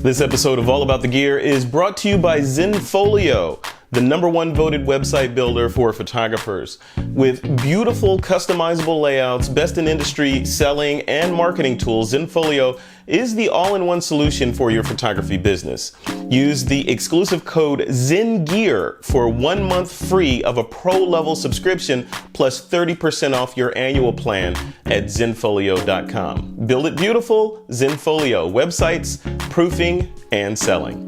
This episode of All About the Gear is brought to you by Zenfolio, the #1 voted website builder for photographers. With beautiful customizable layouts, best in industry selling and marketing tools, Zenfolio is the all-in-one solution for your photography business. Use the exclusive code ZENGEAR for 1 month free of a pro-level subscription plus 30% off your annual plan at zenfolio.com. Build it beautiful, Zenfolio. Websites, proofing, and selling.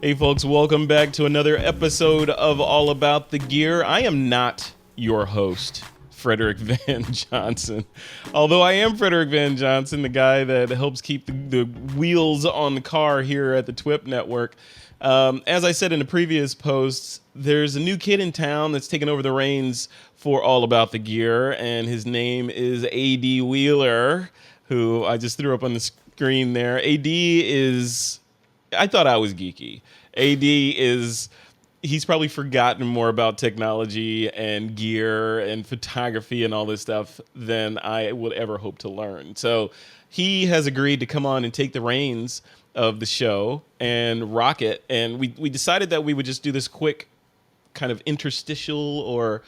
Hey folks, welcome back to another episode of All About the Gear. I am not your host, Frederick Van Johnson. Although I am Frederick Van Johnson, the guy that helps keep the wheels on the car here at the TWiP network. As I said in the previous posts, there's a new kid in town that's taken over the reins for All About the Gear, and his name is AD Wheeler, who I just threw up on the screen there. AD is... I thought I was geeky. He's probably forgotten more about technology and gear and photography and all this stuff than I would ever hope to learn. So he has agreed to come on and take the reins of the show and rock it. And we decided that we would just do this quick kind of interstitial or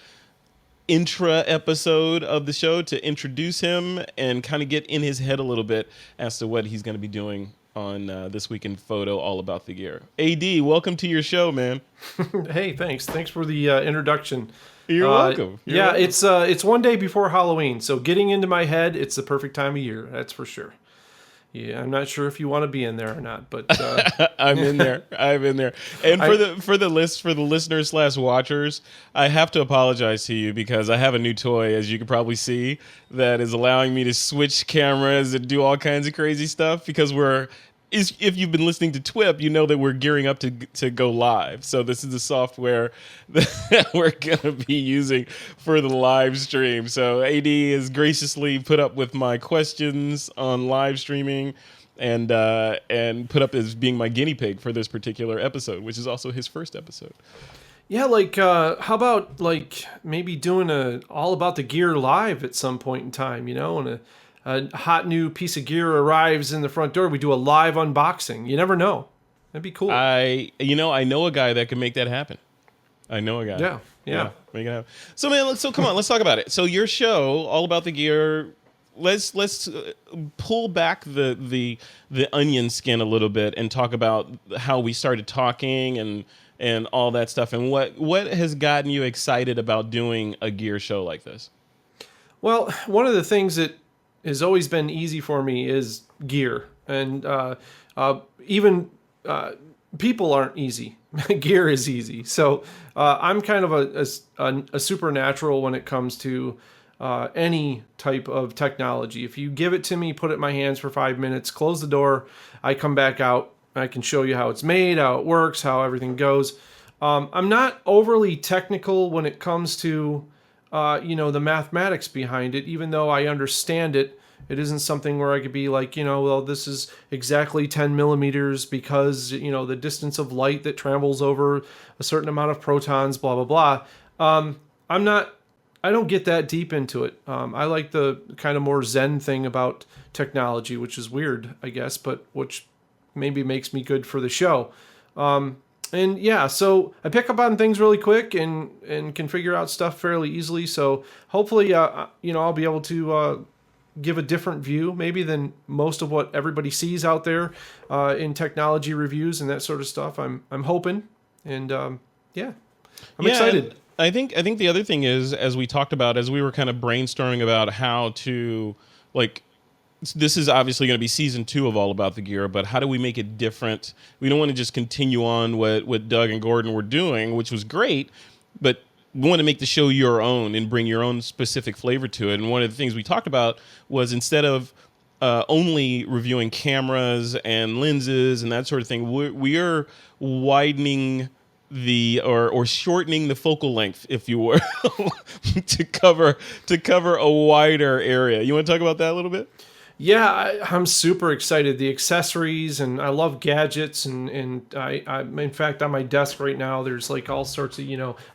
intra episode of the show to introduce him and kind of get in his head a little bit as to what he's going to be doing on This Week in Photo, All About the Gear. AD, welcome to your show, man. Hey, thanks. Thanks for the introduction. You're welcome. You're welcome. It's one day before Halloween, so getting into my head, it's the perfect time of year. That's for sure. Yeah, I'm not sure if you want to be in there or not, but I'm in there. And for the listeners/watchers, I have to apologize to you because I have a new toy, as you can probably see, that is allowing me to switch cameras and do all kinds of crazy stuff because if you've been listening to TWiP, you know that we're gearing up to go live. So this is the software that we're going to be using for the live stream. So AD has graciously put up with my questions on live streaming and put up as being my guinea pig for this particular episode, which is also his first episode. Yeah, how about maybe doing a All About the Gear live at some point in time, and a hot new piece of gear arrives in the front door. We do a live unboxing. You never know. That'd be cool. I know a guy that can make that happen. I know a guy. Yeah. Make it happen. So man, come on, let's talk about it. So your show, All About the Gear. Let's pull back the onion skin a little bit and talk about how we started talking and all that stuff and what has gotten you excited about doing a gear show like this. Well, one of the things that has always been easy for me is gear, and even people aren't easy. Gear is easy. So I'm kind of a supernatural when it comes to any type of technology. If you give it to me, put it in my hands for 5 minutes, close the door, I come back out, I can show you how it's made, how it works, how everything goes. I'm not overly technical when it comes to the mathematics behind it, even though I understand it. It isn't something where I could be like, well, this is exactly 10 millimeters because, the distance of light that travels over a certain amount of protons, blah, blah, blah. I don't get that deep into it. I like the kind of more Zen thing about technology, which is weird, I guess, but which maybe makes me good for the show. And yeah, so I pick up on things really quick and can figure out stuff fairly easily. So hopefully, I'll be able to give a different view maybe than most of what everybody sees out there in technology reviews and that sort of stuff. I'm hoping, and I'm excited. I think the other thing is, as we talked about, as we were kind of brainstorming about how to this is obviously going to be season 2 of All About the Gear, but how do we make it different? We don't want to just continue on what Doug and Gordon were doing, which was great, but we want to make the show your own and bring your own specific flavor to it. And one of the things we talked about was instead of only reviewing cameras and lenses and that sort of thing, we are widening or shortening the focal length, if you were, to cover a wider area. You want to talk about that a little bit? Yeah, I'm super excited. The accessories, and I love gadgets, and I in fact on my desk right now there's like all sorts of,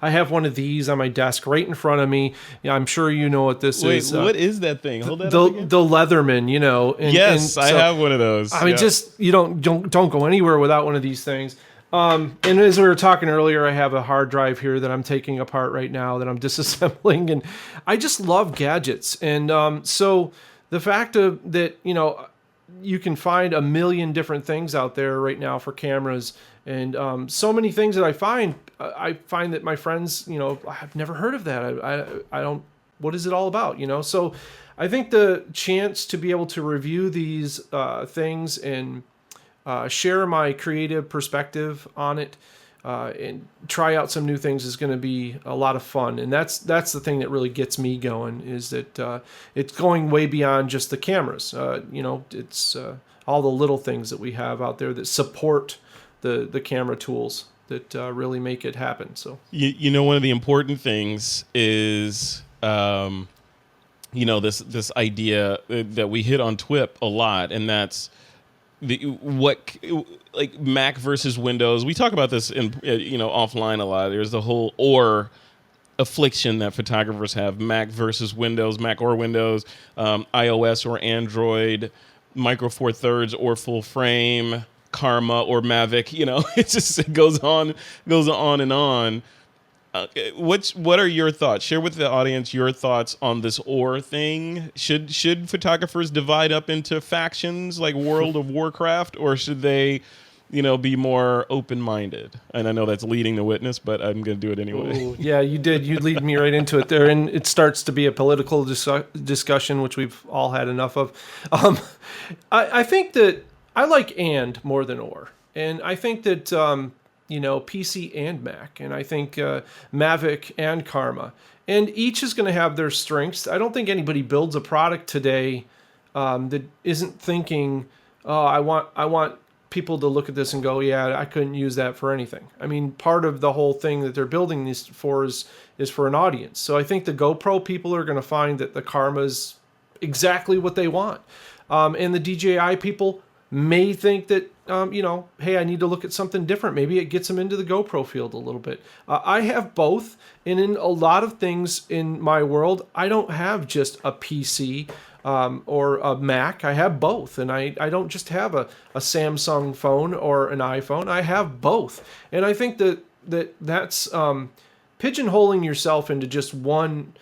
I have one of these on my desk right in front of me. Yeah, I'm sure you know what this Wait, is. what is that thing? Hold that up The again. the Leatherman, and Yes, I so have one of those. I mean, Yeah. just you don't go anywhere without one of these things. And as we were talking earlier, I have a hard drive here that I'm taking apart right now that I'm disassembling, and I just love gadgets. And so the fact that you can find a million different things out there right now for cameras, and so many things that I find that my friends, I've never heard of that. I don't. What is it all about? So I think the chance to be able to review these things and share my creative perspective on it, and try out some new things is going to be a lot of fun. And that's the thing that really gets me going, is that it's going way beyond just the cameras. It's all the little things that we have out there that support the camera tools that really make it happen. So One of the important things is, this idea that we hit on TWiP a lot, and that's like Mac versus Windows. We talk about this in offline a lot. There's the whole or affliction that photographers have: Mac versus Windows, Mac or Windows, iOS or Android, Micro Four Thirds or full frame, Karma or Mavic. It goes on and on. What are your thoughts? Share with the audience your thoughts on this or thing. Should photographers divide up into factions like World of Warcraft, or should they, be more open-minded? And I know that's leading the witness, but I'm going to do it anyway. Ooh, yeah, you did. You lead me right into it there, and it starts to be a political discussion, which we've all had enough of. I think that I like and more than or, and I think that PC and Mac, and I think Mavic and Karma, and each is going to have their strengths. I don't think anybody builds a product today that isn't thinking, oh, I want people to look at this and go, yeah, I couldn't use that for anything. I mean, part of the whole thing that they're building these for is for an audience. So I think the GoPro people are going to find that the Karma's exactly what they want, and the DJI people may think that, hey, I need to look at something different. Maybe it gets them into the GoPro field a little bit. I have both, and in a lot of things in my world, I don't have just a PC or a Mac. I have both, and I don't just have a Samsung phone or an iPhone. I have both, and I think that's pigeonholing yourself into just one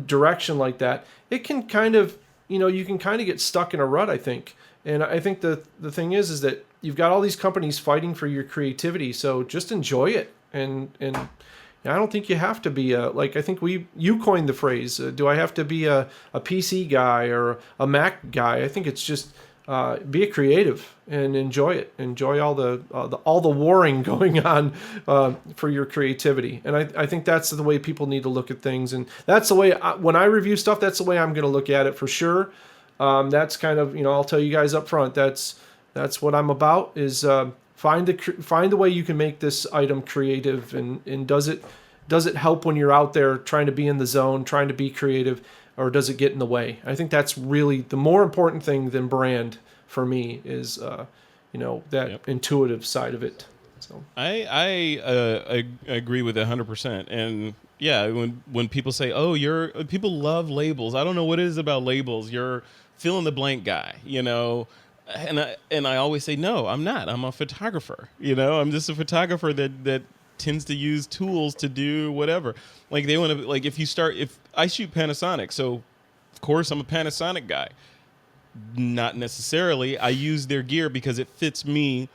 direction like that. It can kind of, you can kind of get stuck in a rut, I think. And I think the thing is that you've got all these companies fighting for your creativity, so just enjoy it. And I don't think you have to be I think you coined the phrase. Do I have to be a PC guy or a Mac guy? I think it's just be a creative and enjoy it. Enjoy all the warring going on for your creativity. And I think that's the way people need to look at things. And that's the way when I review stuff, that's the way I'm going to look at it for sure. That's kind of, I'll tell you guys up front, that's what I'm about, is find the way you can make this item creative, and does it help when you're out there trying to be in the zone, trying to be creative, or does it get in the way? I think that's really the more important thing than brand for me, is that intuitive side of it. So I agree with 100%. And yeah, when people say, "Oh, people love labels," I don't know what it is about labels. You're fill in the blank guy, and I always say, no, I'm not. I'm a photographer. I'm just a photographer that tends to use tools to do whatever. Like they want to, like if I shoot Panasonic, so of course I'm a Panasonic guy. Not necessarily. I use their gear because it fits me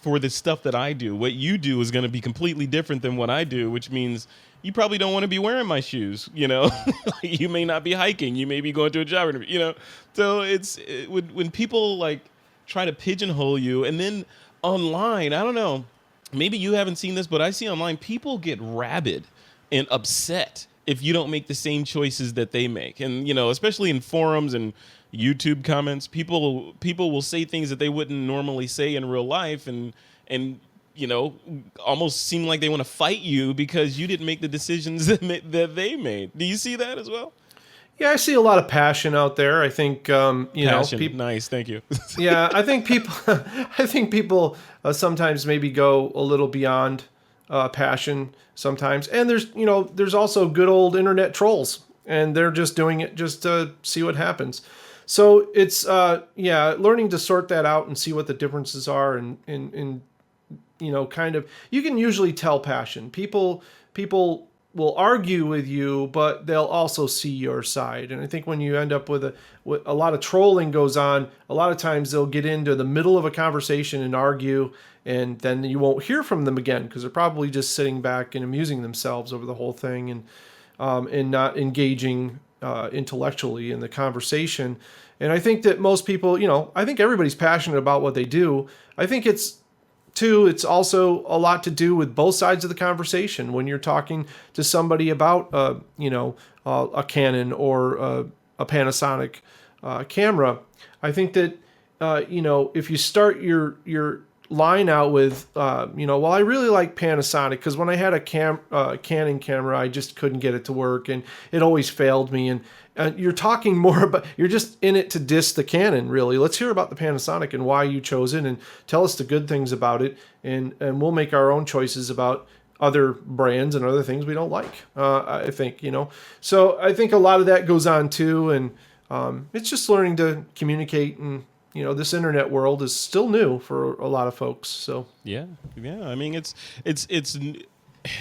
for the stuff that I do. What you do is going to be completely different than what I do, which means you probably don't want to be wearing my shoes. You may not be hiking. You may be going to a job interview. So when people like try to pigeonhole you, and then online, I don't know, maybe you haven't seen this, but I see online people get rabid and upset if you don't make the same choices that they make. And especially in forums and YouTube comments, people will say things that they wouldn't normally say in real life, and almost seem like they want to fight you because you didn't make the decisions that they made. Do you see that as well? Yeah, I see a lot of passion out there. I think Passion, nice, thank you. yeah, I think people I think people sometimes maybe go a little beyond passion sometimes. And there's also good old internet trolls, and they're just doing it just to see what happens. So it's learning to sort that out and see what the differences are, and kind of, you can usually tell passion. People will argue with you, but they'll also see your side. And I think when you end up with a lot of trolling goes on, a lot of times they'll get into the middle of a conversation and argue, and then you won't hear from them again because they're probably just sitting back and amusing themselves over the whole thing, and not engaging intellectually in the conversation. And I think that most people, I think everybody's passionate about what they do. I think it's also a lot to do with both sides of the conversation. When you're talking to somebody about, a Canon or a Panasonic camera, I think that, if you start your line out with, well, I really like Panasonic because when I had a Canon camera, I just couldn't get it to work and it always failed me. And you're talking more about, you're just in it to diss the Canon, really. Let's hear about the Panasonic and why you chose it, and tell us the good things about it, and we'll make our own choices about other brands and other things we don't like. I think, So I think a lot of that goes on too, and it's just learning to communicate. And this internet world is still new for a lot of folks. So Yeah. I mean,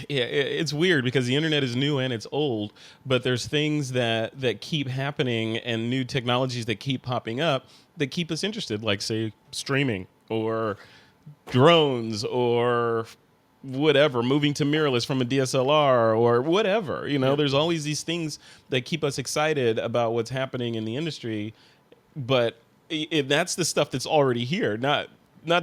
it's weird because the internet is new and it's old, but there's things that keep happening and new technologies that keep popping up that keep us interested, like say streaming or drones or whatever, moving to mirrorless from a DSLR or whatever. There's always these things that keep us excited about what's happening in the industry, but that's the stuff that's already here, not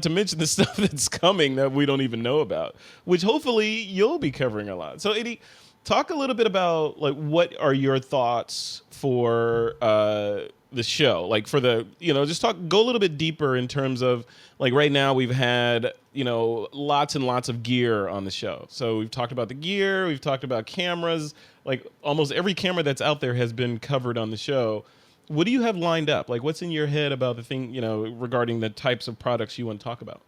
to mention the stuff that's coming that we don't even know about, which hopefully you'll be covering a lot. So Eddie, talk a little bit about like what are your thoughts for the show, like for the just go a little bit deeper in terms of like right now we've had lots and lots of gear on the show. So we've talked about the gear, we've talked about cameras, like almost every camera that's out there has been covered on the show. What do you have lined up? Like, what's in your head about the thing, regarding the types of products you want to talk about?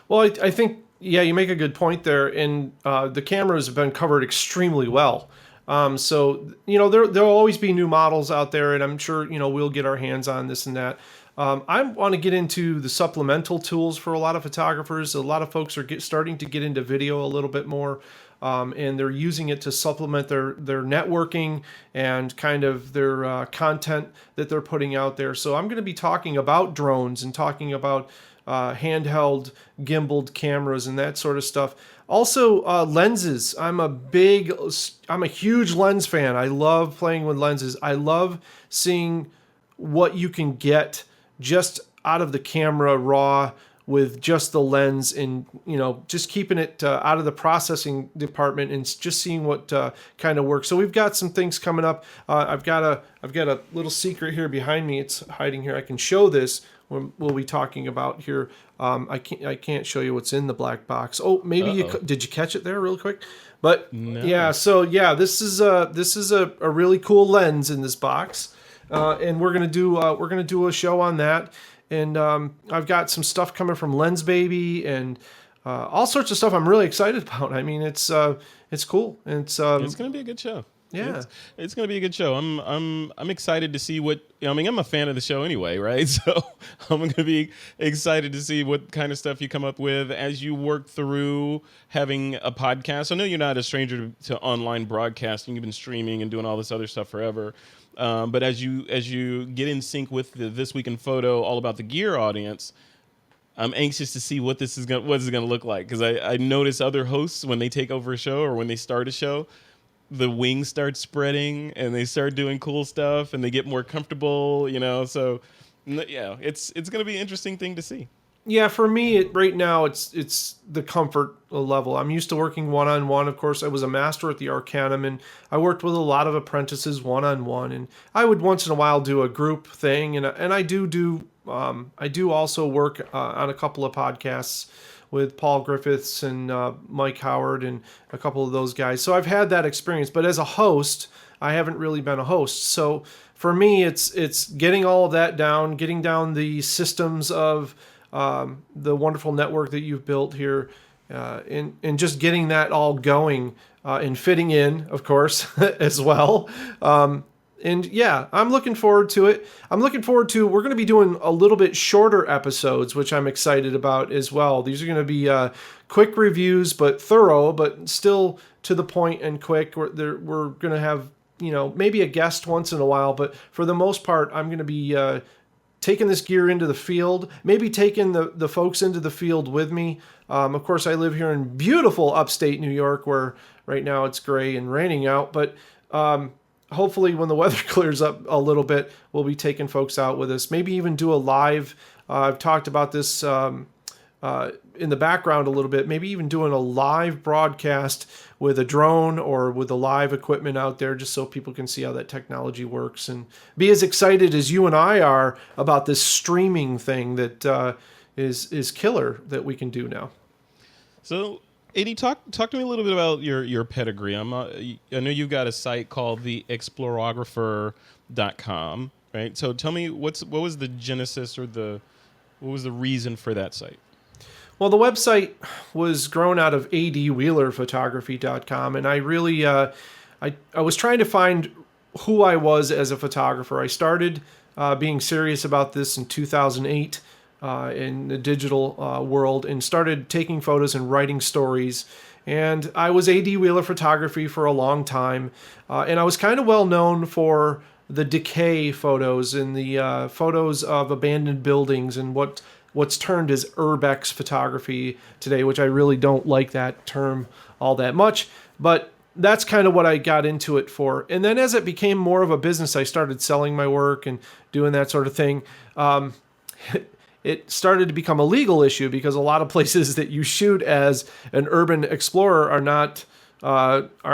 Well, I think, you make a good point there. And the cameras have been covered extremely well. So, there'll always be new models out there, and I'm sure, we'll get our hands on this and that. I want to get into the supplemental tools for a lot of photographers. A lot of folks are starting to get into video a little bit more. And they're using it to supplement their networking and kind of their content that they're putting out there. So I'm going to be talking about drones and talking about handheld gimbaled cameras and that sort of stuff. Also, lenses. I'm a huge lens fan. I love playing with lenses. I love seeing what you can get just out of the camera raw with just the lens, and just keeping it out of the processing department and just seeing what kind of works. So we've got some things coming up. I've got a little secret here behind me. It's hiding here. I can show this when we'll be talking about here. I can't show you what's in the black box. Oh, maybe did you catch it there real quick? But no. This is a really cool lens in this box, and we're gonna do a show on that. And I've got some stuff coming from Lens Baby and all sorts of stuff I'm really excited about. I mean, it's cool. It's going to be a good show. Yeah, it's going to be a good show. I'm excited to see what I'm a fan of the show anyway, right? So I'm going to be excited to see what kind of stuff you come up with as you work through having a podcast. I know you're not a stranger to online broadcasting. You've been streaming and doing all this other stuff forever. But as you get in sync with the This Week in Photo, all about the gear audience, I'm anxious to see what this is going to look like, because I notice other hosts when they take over a show or when they start a show, the wings start spreading and they start doing cool stuff and they get more comfortable, So yeah, it's going to be an interesting thing to see. Yeah, for me, right now, it's the comfort level. I'm used to working one-on-one. Of course, I was a master at the Arcanum, and I worked with a lot of apprentices one-on-one. And I would once in a while do a group thing, and I do also work on a couple of podcasts with Paul Griffiths and Mike Howard and a couple of those guys. So I've had that experience. But as a host, I haven't really been a host. So for me, it's getting all of that down, getting down the systems of the wonderful network that you've built here, and just getting that all going, and fitting in, of course, as well. And yeah, I'm looking forward to it. I'm looking forward to, we're going to be doing a little bit shorter episodes, which I'm excited about as well. These are going to be quick reviews, but thorough, but still to the point and quick. We're going to have, maybe a guest once in a while, but for the most part, I'm going to be taking this gear into the field, maybe taking the folks into the field with me. Of course, I live here in beautiful upstate New York, where right now it's gray and raining out, but hopefully when the weather clears up a little bit, we'll be taking folks out with us. Maybe even do a live. I've talked about this in the background a little bit. Maybe even doing a live broadcast with a drone or with the live equipment out there, just so people can see how that technology works and be as excited as you and I are about this streaming thing that is killer that we can do now. So, AD, talk to me a little bit about your pedigree. I know you've got a site called the explorographer.com, right? So tell me what was the genesis, or what was the reason for that site? Well, the website was grown out of adwheelerphotography.com, and I really I was trying to find who I was as a photographer. I started being serious about this in 2008. In the digital world, and started taking photos and writing stories. And I was AD Wheeler Photography for a long time. And I was kind of well known for the decay photos and the photos of abandoned buildings and what's termed as urbex photography today, which I really don't like that term all that much. But that's kind of what I got into it for. And then as it became more of a business, I started selling my work and doing that sort of thing. It started to become a legal issue, because a lot of places that you shoot as an urban explorer are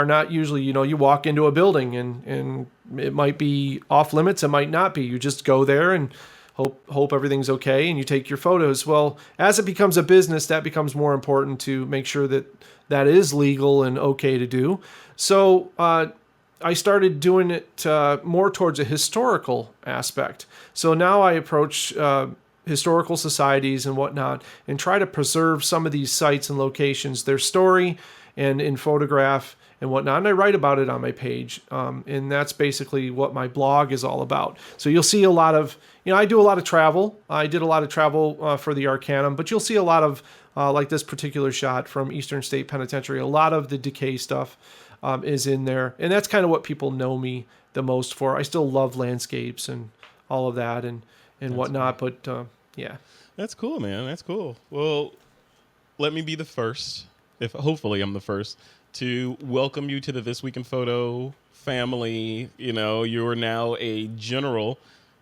not usually, you walk into a building and it might be off limits, it might not be. You just go there and hope everything's okay, and you take your photos. Well, as it becomes a business, that becomes more important to make sure that is legal and okay to do. So I started doing it more towards a historical aspect. So now I approach historical societies and whatnot, and try to preserve some of these sites and locations, their story, and in photograph and whatnot. And I write about it on my page, and that's basically what my blog is all about. So you'll see a lot of, I do a lot of travel. I did a lot of travel for the Arcanum, but you'll see a lot of, like this particular shot from Eastern State Penitentiary, a lot of the decay stuff is in there. And that's kind of what people know me the most for. I still love landscapes and all of that and whatnot, cool. But yeah. That's cool, man. That's cool. Well, let me be the first, if hopefully I'm the first, to welcome you to the This Week in Photo family. You are now a general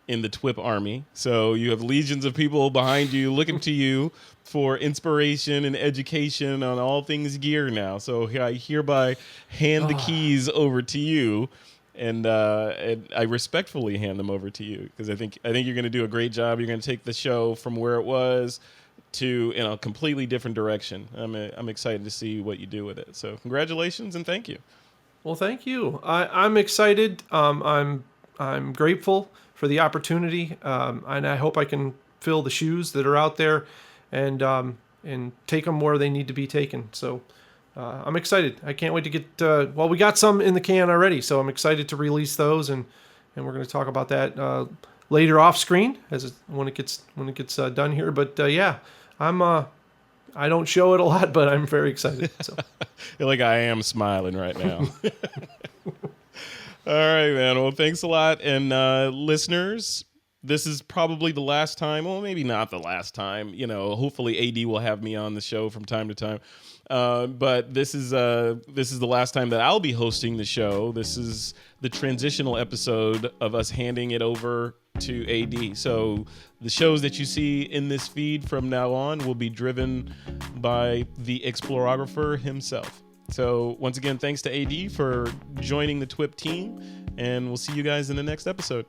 in the TWiP army. So you have legions of people behind you looking to you for inspiration and education on all things gear now. So I hereby hand the keys over to you. And I respectfully hand them over to you, because I think you're going to do a great job. You're going to take the show from where it was to a completely different direction. I'm excited to see what you do with it. So congratulations and thank you. Well, thank you. I'm excited. I'm grateful for the opportunity, and I hope I can fill the shoes that are out there and take them where they need to be taken. So. I'm excited. I can't wait to get. We got some in the can already, so I'm excited to release those, and we're going to talk about that later off screen when it gets done here. But yeah, I don't show it a lot, but I'm very excited. So. Like I am smiling right now. All right, man. Well, thanks a lot, and listeners. This is probably the last time. Well, maybe not the last time. Hopefully AD will have me on the show from time to time. But this is the last time that I'll be hosting the show. This is the transitional episode of us handing it over to AD. So the shows that you see in this feed from now on will be driven by the explorographer himself. So once again, thanks to AD for joining the TWiP team, and we'll see you guys in the next episode.